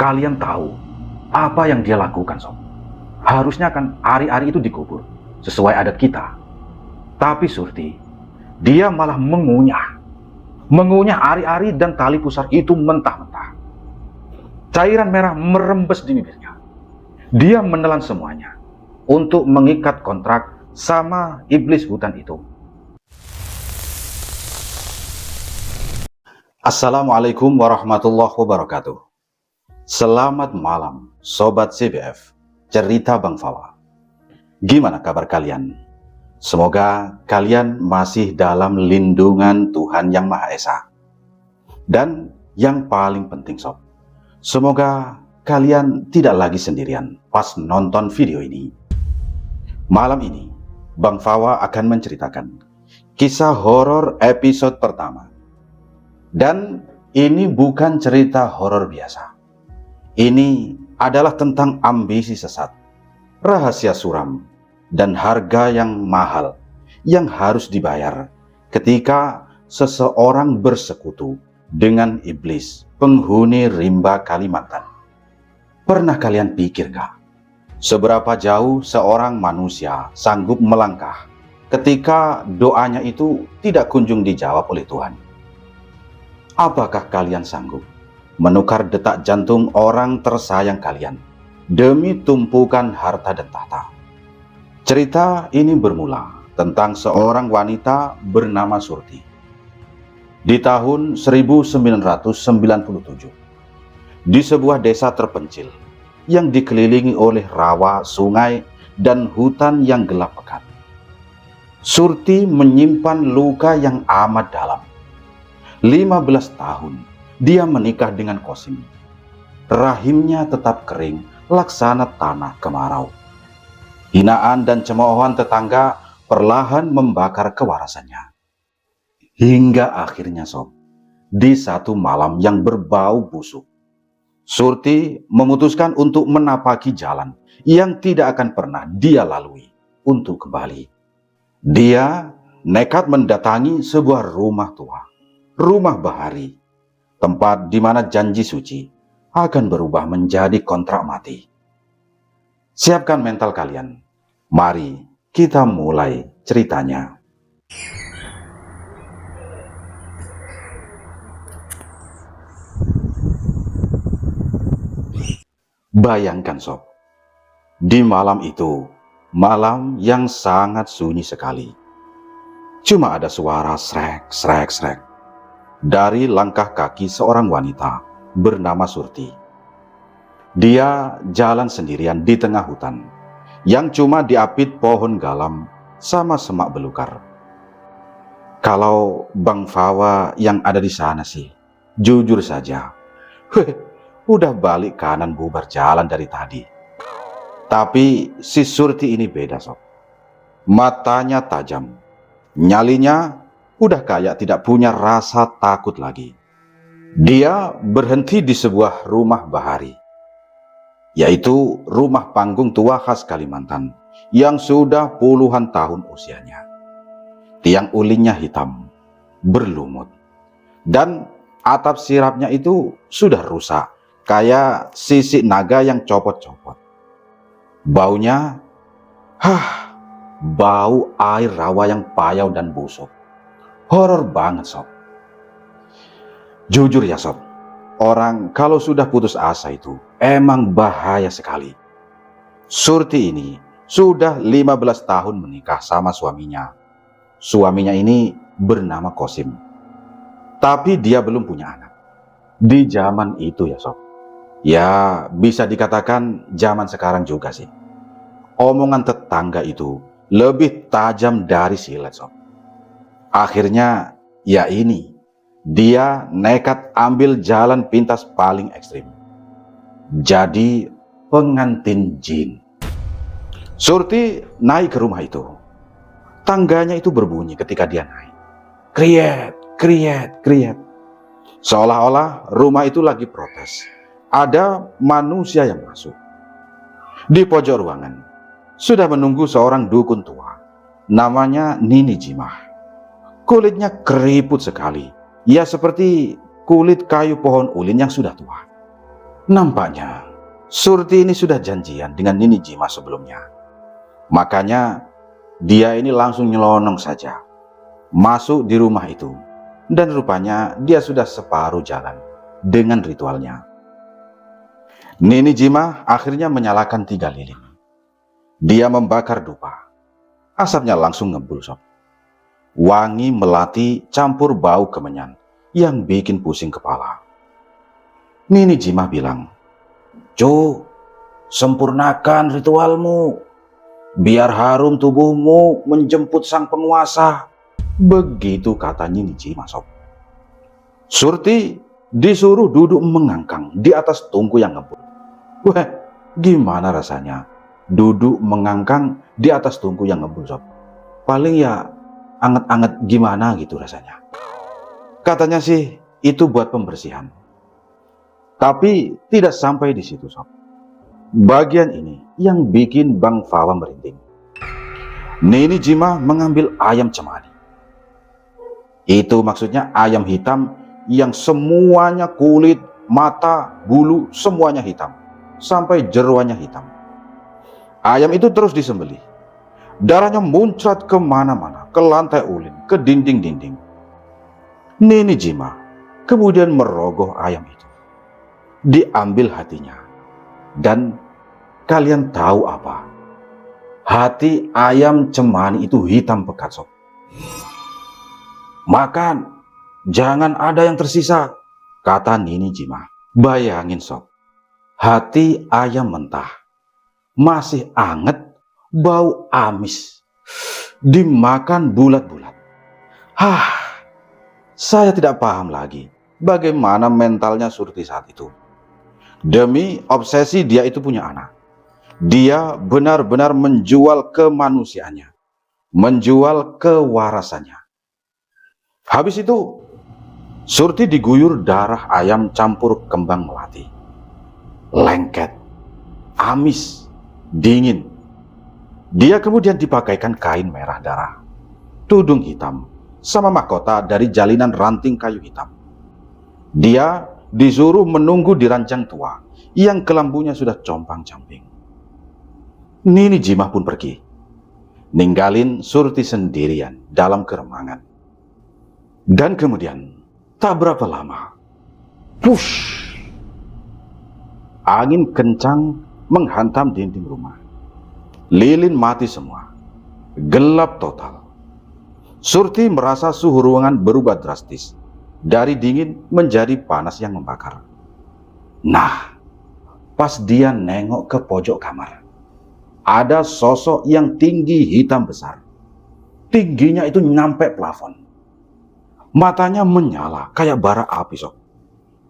kalian tahu apa yang dia lakukan, Sob. Harusnya kan ari-ari itu dikubur sesuai adat kita. Tapi Surti, dia malah mengunyah ari-ari dan tali pusar itu mentah-mentah. Cairan merah merembes di bibirnya. Dia menelan semuanya untuk mengikat kontrak sama iblis hutan itu. Assalamualaikum warahmatullahi wabarakatuh. Selamat malam, Sobat CBF, cerita Bang Fawa. Gimana kabar kalian? Semoga kalian masih dalam lindungan Tuhan Yang Maha Esa. Dan yang paling penting, Sob, semoga kalian tidak lagi sendirian pas nonton video ini. Malam ini, Bang Fawa akan menceritakan kisah horor episode pertama. Dan ini bukan cerita horor biasa. Ini adalah tentang ambisi sesat, rahasia suram, dan harga yang mahal yang harus dibayar ketika seseorang bersekutu dengan iblis penghuni rimba Kalimantan. Pernah kalian pikirkah seberapa jauh seorang manusia sanggup melangkah ketika doanya itu tidak kunjung dijawab oleh Tuhan? Apakah kalian sanggup menukar detak jantung orang tersayang kalian demi tumpukan harta dan tahta? Cerita ini bermula tentang seorang wanita bernama Surti. Di tahun 1997, di sebuah desa terpencil yang dikelilingi oleh rawa, sungai, dan hutan yang gelap pekat, Surti menyimpan luka yang amat dalam. 15 tahun dia menikah dengan Kosim. Rahimnya tetap kering laksana tanah kemarau. Hinaan dan cemoohan tetangga perlahan membakar kewarasannya. Hingga akhirnya, Sob, di satu malam yang berbau busuk, Surti memutuskan untuk menapaki jalan yang tidak akan pernah dia lalui untuk kembali. Dia nekat mendatangi sebuah rumah tua, rumah bahari, tempat di mana janji suci akan berubah menjadi kontrak mati. Siapkan mental kalian. Mari kita mulai ceritanya. Bayangkan, Sob, di malam itu, malam yang sangat sunyi sekali. Cuma ada suara srek, srek, srek dari langkah kaki seorang wanita bernama Surti. Dia jalan sendirian di tengah hutan yang cuma diapit pohon galam sama semak belukar. Kalau Bang Fawa yang ada di sana sih, jujur saja, udah balik kanan bubar jalan dari tadi. Tapi si Surti ini beda, Sob. Matanya tajam, nyalinya udah kayak tidak punya rasa takut lagi. Dia berhenti di sebuah rumah bahari, yaitu rumah panggung tua khas Kalimantan yang sudah puluhan tahun usianya. Tiang ulingnya hitam, berlumut, dan atap sirapnya itu sudah rusak, kayak sisik naga yang copot-copot. Baunya, bau air rawa yang payau dan busuk. Horor banget, Sob. Jujur ya, Sob, orang kalau sudah putus asa itu emang bahaya sekali. Surti ini sudah 15 tahun menikah sama suaminya. Suaminya ini bernama Kosim. Tapi dia belum punya anak. Di zaman itu ya, Sob. Ya, bisa dikatakan zaman sekarang juga sih. Omongan tetangga itu lebih tajam dari silet, Sob. Akhirnya, ya ini, dia nekat ambil jalan pintas paling ekstrim. Jadi pengantin jin. Surti naik ke rumah itu. Tangganya itu berbunyi ketika dia naik. Kriet, kriet, kriet. Seolah-olah rumah itu lagi protes. Ada manusia yang masuk. Di pojok ruangan sudah menunggu seorang dukun tua. Namanya Nini Jimah. Kulitnya keriput sekali. Ya seperti kulit kayu pohon ulin yang sudah tua. Nampaknya Surti ini sudah janjian dengan Nini Jima sebelumnya. Makanya dia ini langsung nyelonong saja masuk di rumah itu. Dan rupanya dia sudah separuh jalan dengan ritualnya. Nini Jima akhirnya menyalakan 3 lilin. Dia membakar dupa. Asapnya langsung ngebul sob. Wangi melati campur bau kemenyan yang bikin pusing kepala. Nini Jima bilang, "Cu, sempurnakan ritualmu. Biar harum tubuhmu menjemput sang penguasa." Begitu kata Nini Jima sob. Surti disuruh duduk mengangkang di atas tungku yang ngebul. Wah, gimana rasanya duduk mengangkang di atas tungku yang ngebul sob? Paling ya anget-anget gimana gitu rasanya. Katanya sih itu buat pembersihan. Tapi tidak sampai di situ sob. Bagian ini yang bikin Bang Fawa merinding. Nini Jima mengambil ayam cemani. Itu maksudnya ayam hitam yang semuanya kulit, mata, bulu, semuanya hitam. Sampai jeroannya hitam. Ayam itu terus disembelih. Darahnya muncrat kemana-mana, ke lantai ulin, ke dinding-dinding. Nini Jima kemudian merogoh ayam itu. Diambil hatinya. Dan kalian tahu apa? Hati ayam cemani itu hitam pekat sob. "Makan, jangan ada yang tersisa," kata Nini Jima. Bayangin sob, hati ayam mentah, masih anget, bau amis, dimakan bulat-bulat. Saya tidak paham lagi bagaimana mentalnya Surti saat itu. Demi obsesi dia itu punya anak. Dia benar-benar menjual kemanusiaannya, menjual kewarasannya. Habis itu, Surti diguyur darah ayam campur kembang melati. Lengket, amis, dingin. Dia kemudian dipakaikan kain merah darah, tudung hitam, sama mahkota dari jalinan ranting kayu hitam. Dia disuruh menunggu di ranjang tua yang kelambunya sudah compang-camping. Nini Jima pun pergi, ninggalin Surti sendirian dalam keremangan. Dan kemudian, tak berapa lama, push! Angin kencang menghantam dinding rumah. Lilin mati semua. Gelap total. Surti merasa suhu ruangan berubah drastis. Dari dingin menjadi panas yang membakar. Nah, pas dia nengok ke pojok kamar, ada sosok yang tinggi hitam besar. Tingginya itu nyampe plafon. Matanya menyala kayak bara api sob.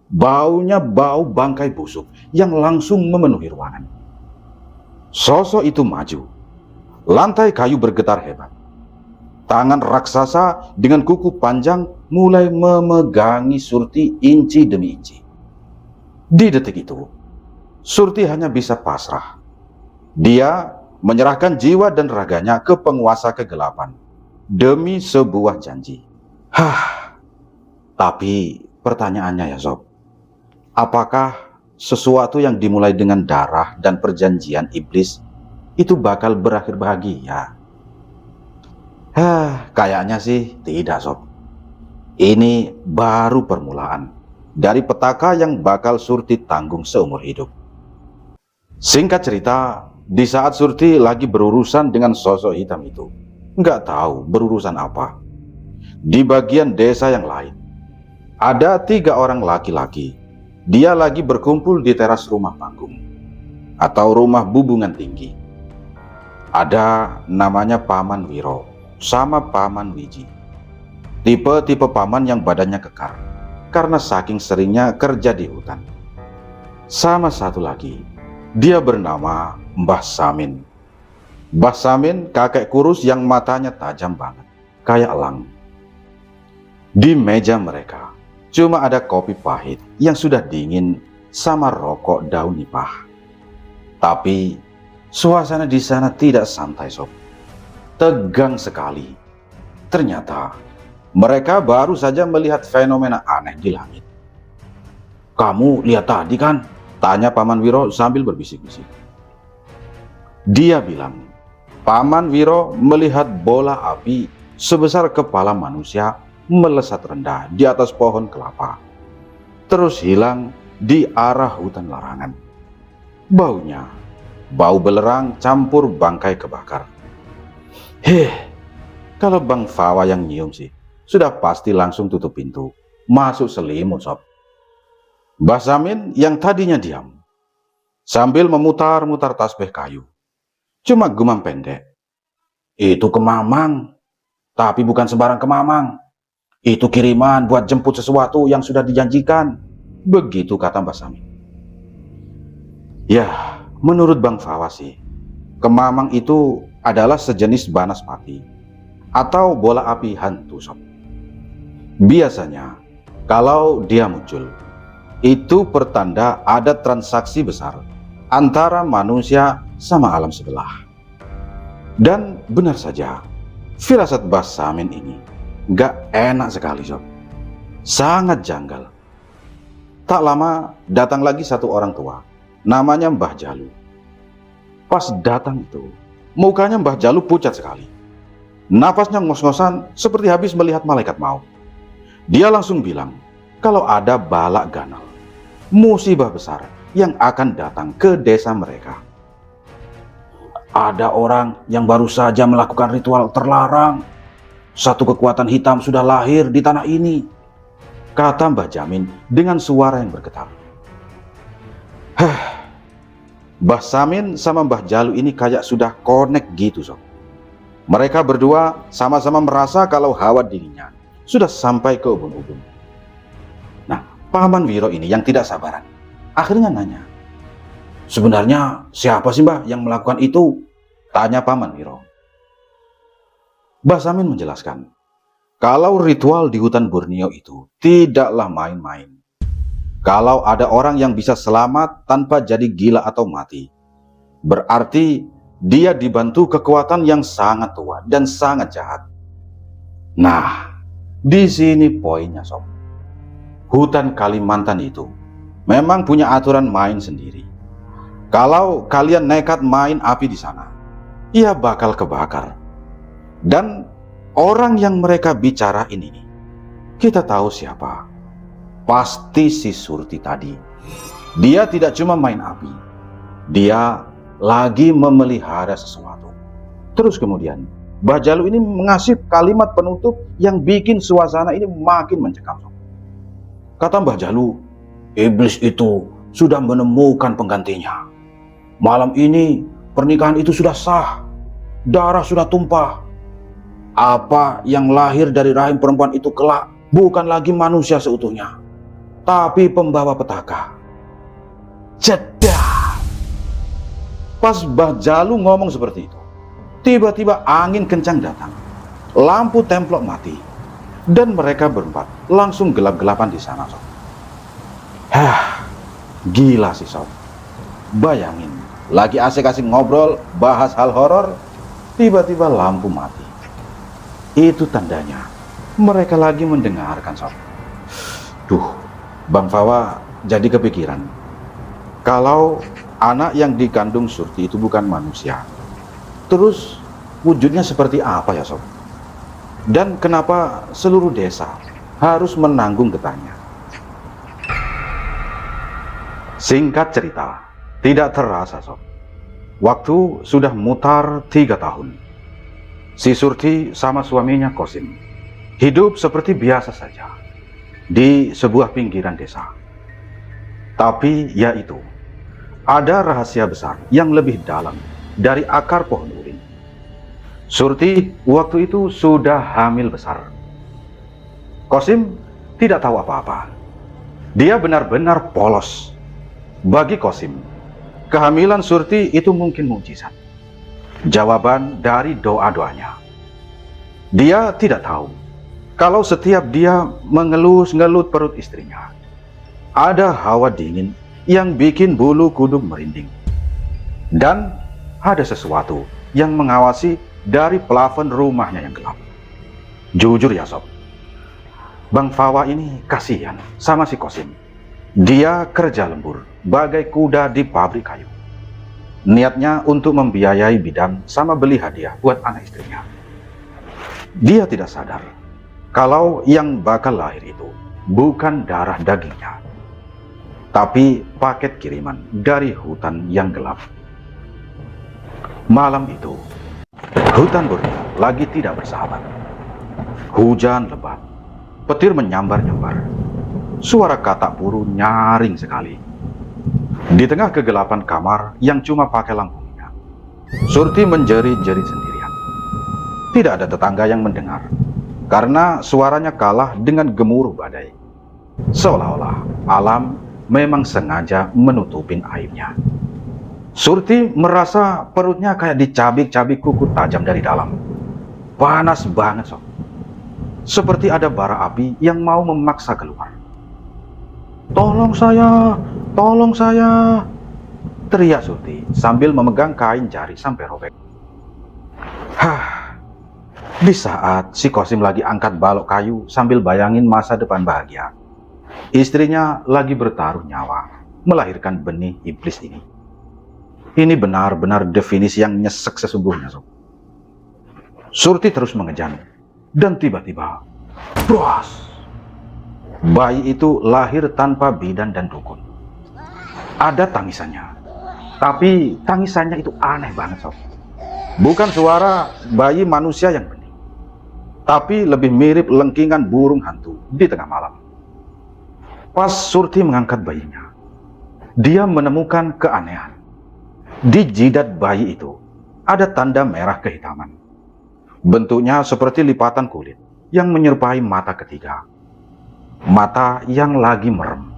Baunya bau bangkai busuk yang langsung memenuhi ruangan. Sosok itu maju. Lantai kayu bergetar hebat. Tangan raksasa dengan kuku panjang mulai memegangi Surti inci demi inci. Di detik itu, Surti hanya bisa pasrah. Dia menyerahkan jiwa dan raganya ke penguasa kegelapan demi sebuah janji. Tapi pertanyaannya ya sob, apakah sesuatu yang dimulai dengan darah dan perjanjian iblis itu bakal berakhir bahagia? Kayaknya sih tidak sob. Ini baru permulaan dari petaka yang bakal Surti tanggung seumur hidup. Singkat cerita, di saat Surti lagi berurusan dengan sosok hitam itu, nggak tahu berurusan apa. Di bagian desa yang lain, ada 3 orang laki-laki. Dia lagi berkumpul di teras rumah panggung atau rumah bubungan tinggi. Ada namanya Paman Wiro sama Paman Wiji. Tipe-tipe paman yang badannya kekar karena saking seringnya kerja di hutan. Sama satu lagi, dia bernama Mbah Samin. Mbah Samin kakek kurus yang matanya tajam banget, kayak elang. Di meja mereka cuma ada kopi pahit yang sudah dingin sama rokok daun nipah. Tapi suasana di sana tidak santai sob. Tegang sekali. Ternyata mereka baru saja melihat fenomena aneh di langit. "Kamu lihat tadi kan?" Tanya Paman Wiro sambil berbisik-bisik. Dia bilang, Paman Wiro melihat bola api sebesar kepala manusia melesat rendah di atas pohon kelapa, terus hilang di arah hutan larangan. Baunya, bau belerang campur bangkai kebakar. Kalau Bang Fawa yang nyium sih, sudah pasti langsung tutup pintu, masuk selimut sob. Mbah Samin yang tadinya diam, sambil memutar-mutar tasbih kayu, cuma gumam pendek. Itu kemamang, tapi bukan sembarang kemamang. Itu kiriman buat jemput sesuatu yang sudah dijanjikan. Begitu kata Mbah Samin. Ya, menurut Bang Fawa sih, kemamang itu adalah sejenis banaspati atau bola api hantu sob. Biasanya, kalau dia muncul, itu pertanda ada transaksi besar antara manusia sama alam sebelah. Dan benar saja, firasat Mbah Samin ini gak enak sekali sob. Sangat janggal. Tak lama datang lagi satu orang tua, namanya Mbah Jalu. Pas datang itu, mukanya Mbah Jalu pucat sekali. Nafasnya ngos-ngosan seperti habis melihat malaikat maut. Dia langsung bilang kalau ada balak ganal, musibah besar yang akan datang ke desa mereka. Ada orang yang baru saja melakukan ritual terlarang. Satu kekuatan hitam sudah lahir di tanah ini, kata Mbah Jamin dengan suara yang bergetar. Mbah Samin sama Mbah Jalu ini kayak sudah connect gitu sob. Mereka berdua sama-sama merasa kalau hawa dinginnya sudah sampai ke ubun-ubun. Nah, Paman Wiro ini yang tidak sabaran akhirnya nanya, sebenarnya siapa sih Mbah yang melakukan itu? Tanya Paman Wiro. Mbah Samin menjelaskan, kalau ritual di hutan Borneo itu tidaklah main-main. Kalau ada orang yang bisa selamat tanpa jadi gila atau mati, berarti dia dibantu kekuatan yang sangat tua dan sangat jahat. Nah, di sini poinnya sob. Hutan Kalimantan itu memang punya aturan main sendiri. Kalau kalian nekat main api di sana, ia bakal kebakar. Dan orang yang mereka bicarain ini, kita tahu siapa. Pasti si Surti tadi. Dia tidak cuma main api, dia lagi memelihara sesuatu. Terus kemudian Mbah Jalu ini mengasih kalimat penutup yang bikin suasana ini makin mencekam. Kata Mbah Jalu, iblis itu sudah menemukan penggantinya. Malam ini pernikahan itu sudah sah, darah sudah tumpah. Apa yang lahir dari rahim perempuan itu kelak bukan lagi manusia seutuhnya, tapi pembawa petaka. Jeda. Pas Mbah Jalu ngomong seperti itu, tiba-tiba angin kencang datang, lampu templok mati, dan mereka berempat langsung gelap-gelapan di sana sob. Gila sih sob. Bayangin, lagi asik-asik ngobrol, bahas hal horor, tiba-tiba lampu mati. Itu tandanya mereka lagi mendengarkan sob. Duh, Bang Fawa jadi kepikiran, kalau anak yang dikandung Surti itu bukan manusia, terus wujudnya seperti apa ya sob? Dan kenapa seluruh desa harus menanggung getahnya? Singkat cerita, tidak terasa sob, waktu sudah mutar 3 tahun. Si Surti sama suaminya Kosim hidup seperti biasa saja di sebuah pinggiran desa. Tapi yaitu, ada rahasia besar yang lebih dalam dari akar pohon urin. Surti waktu itu sudah hamil besar. Kosim tidak tahu apa-apa. Dia benar-benar polos. Bagi Kosim, kehamilan Surti itu mungkin mukjizat, jawaban dari doa-doanya. Dia tidak tahu kalau setiap dia mengelus-ngelut perut istrinya, ada hawa dingin yang bikin bulu kuduk merinding. Dan ada sesuatu yang mengawasi dari plafon rumahnya yang gelap. Jujur ya sob, Bang Fawa ini kasihan sama si Kosim. Dia kerja lembur, bagai kuda di pabrik kayu. Niatnya untuk membiayai bidan sama beli hadiah buat anak istrinya. Dia tidak sadar kalau yang bakal lahir itu bukan darah dagingnya, tapi paket kiriman dari hutan yang gelap. Malam itu, hutan Borneo lagi tidak bersahabat. Hujan lebat, petir menyambar-nyambar. Suara katak buru nyaring sekali. Di tengah kegelapan kamar yang cuma pakai lampu minyak, Surti menjerit-jerit sendirian. Tidak ada tetangga yang mendengar, karena suaranya kalah dengan gemuruh badai. Seolah-olah alam memang sengaja menutupin aibnya. Surti merasa perutnya kayak dicabik-cabik kuku tajam dari dalam. Panas banget, sob. Seperti ada bara api yang mau memaksa keluar. "Tolong saya, tolong saya!" teriak Surti sambil memegang kain jari sampai robek. Di saat si Kosim lagi angkat balok kayu sambil bayangin masa depan bahagia, istrinya lagi bertaruh nyawa melahirkan benih iblis ini. Ini benar-benar definisi yang nyesek sesungguhnya, sob. Surti terus mengejar, dan tiba-tiba, bros! Bayi itu lahir tanpa bidan dan dukun. Ada tangisannya, tapi tangisannya itu aneh banget, sob. Bukan suara bayi manusia yang bening, tapi lebih mirip lengkingan burung hantu di tengah malam. Pas Surti mengangkat bayinya, dia menemukan keanehan. Di jidat bayi itu ada tanda merah kehitaman. Bentuknya seperti lipatan kulit yang menyerupai mata ketiga. Mata yang lagi merem.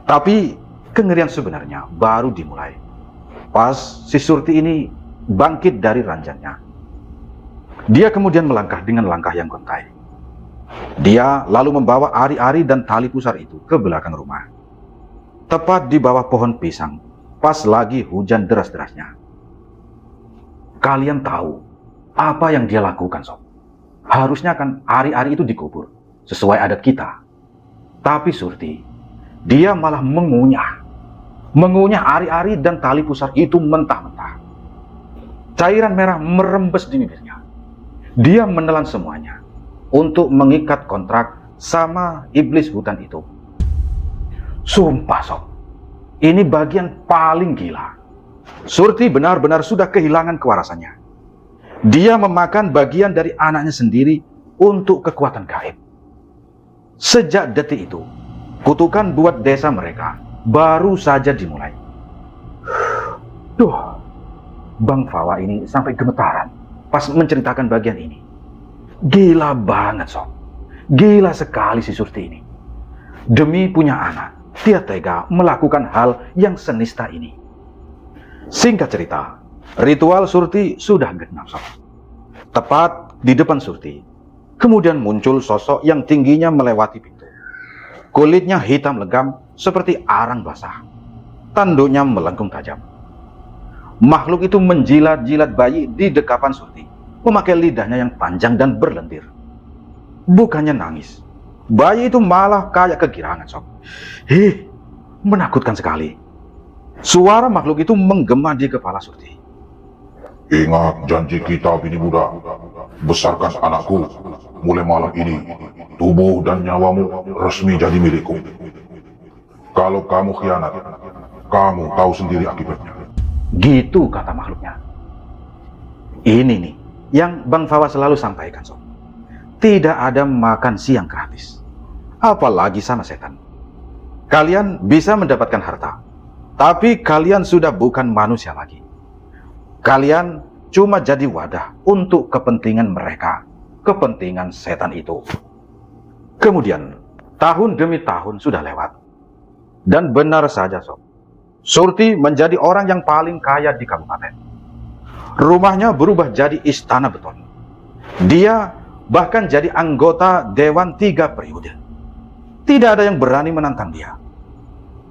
Tapi kengerian sebenarnya baru dimulai pas si Surti ini bangkit dari ranjangnya. Dia kemudian melangkah dengan langkah yang gontai. Dia lalu membawa ari-ari dan tali pusar itu ke belakang rumah, tepat di bawah pohon pisang, pas lagi hujan deras-derasnya. Kalian tahu apa yang dia lakukan, sob? Harusnya kan ari-ari itu dikubur sesuai adat kita. Tapi Surti, dia malah mengunyah ari-ari dan tali pusar itu mentah-mentah. Cairan merah merembes di bibirnya. Dia menelan semuanya untuk mengikat kontrak sama iblis hutan itu. Sumpah, sob, ini bagian paling gila. Surti benar-benar sudah kehilangan kewarasannya. Dia memakan bagian dari anaknya sendiri untuk kekuatan gaib. Sejak detik itu, kutukan buat desa mereka baru saja dimulai. Bang Fawa ini sampai gemetaran pas menceritakan bagian ini. Gila banget, sob. Gila sekali si Surti ini. Demi punya anak, dia tega melakukan hal yang senista ini. Singkat cerita, ritual Surti sudah genap, sob. Tepat di depan Surti, kemudian muncul sosok yang tingginya melewati pintu. Kulitnya hitam legam seperti arang basah. Tanduknya melengkung tajam. Makhluk itu menjilat-jilat bayi di dekapan Surti, memakai lidahnya yang panjang dan berlendir. Bukannya nangis, bayi itu malah kayak kegirangan, sob. Menakutkan sekali. Suara makhluk itu menggema di kepala Surti. "Ingat janji kita, bini muda. Besarkan anakku. Mulai malam ini, tubuh dan nyawamu resmi jadi milikku. Kalau kamu khianat, kamu tahu sendiri akibatnya." Gitu kata makhluknya. Ini nih yang Bang Fawa selalu sampaikan, sob. Tidak ada makan siang gratis, apalagi sama setan. Kalian bisa mendapatkan harta, tapi kalian sudah bukan manusia lagi. Kalian cuma jadi wadah untuk kepentingan mereka, kepentingan setan itu. Kemudian, tahun demi tahun sudah lewat. Dan benar saja, sob. Surti menjadi orang yang paling kaya di kabupaten. Rumahnya berubah jadi istana beton. Dia bahkan jadi anggota Dewan 3 periode. Tidak ada yang berani menantang dia.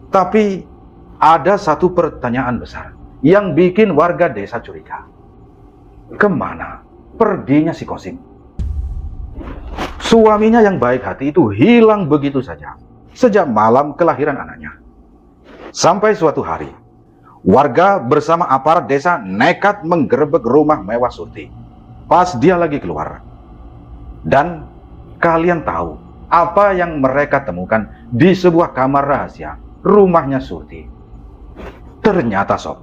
Tapi ada satu pertanyaan besar yang bikin warga desa curiga. Kemana perginya si Kosim? Suaminya yang baik hati itu hilang begitu saja sejak malam kelahiran anaknya. Sampai suatu hari, warga bersama aparat desa nekat menggerebek rumah mewah Surti pas dia lagi keluar. Dan kalian tahu apa yang mereka temukan di sebuah kamar rahasia rumahnya Surti? Ternyata sob,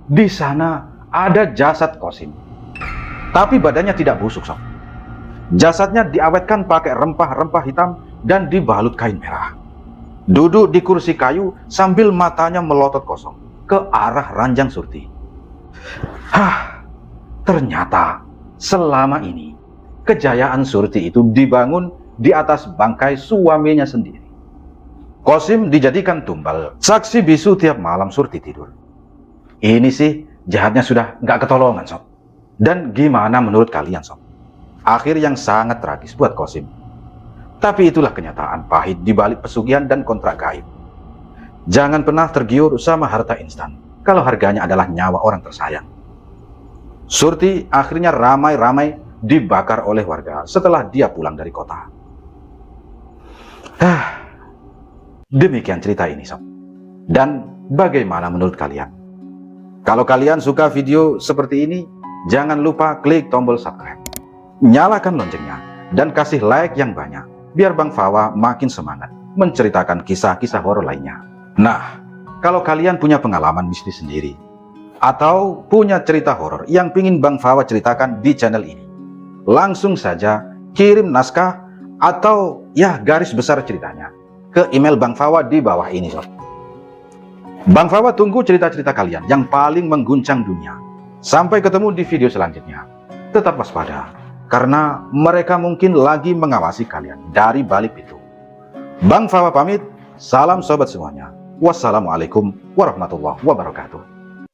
di sana ada jasad Qasim. Tapi badannya tidak busuk sob. Jasadnya diawetkan pakai rempah-rempah hitam dan dibalut kain merah. Duduk di kursi kayu sambil matanya melotot kosong ke arah ranjang Surti. Ternyata selama ini kejayaan Surti itu dibangun di atas bangkai suaminya sendiri. Qasim dijadikan tumbal, saksi bisu tiap malam Surti tidur. Ini sih jahatnya sudah nggak ketolongan sob. Dan gimana menurut kalian sob? Akhir yang sangat tragis buat Qasim. Tapi itulah kenyataan pahit di balik pesugihan dan kontrak gaib. Jangan pernah tergiur sama harta instan kalau harganya adalah nyawa orang tersayang. Surti akhirnya ramai-ramai dibakar oleh warga setelah dia pulang dari kota. Demikian cerita ini sob. Dan bagaimana menurut kalian? Kalau kalian suka video seperti ini, jangan lupa klik tombol subscribe, nyalakan loncengnya, dan kasih like yang banyak biar Bang Fawa makin semangat menceritakan kisah-kisah horor lainnya. Nah, kalau kalian punya pengalaman mistis sendiri atau punya cerita horor yang pingin Bang Fawa ceritakan di channel ini, langsung saja kirim naskah atau ya garis besar ceritanya ke email Bang Fawa di bawah ini sob. Bang Fawa tunggu cerita-cerita kalian yang paling mengguncang dunia. Sampai ketemu di video selanjutnya. Tetap waspada, karena mereka mungkin lagi mengawasi kalian dari balik pintu. Bang Fawa pamit, salam sobat semuanya. Wassalamualaikum warahmatullahi wabarakatuh.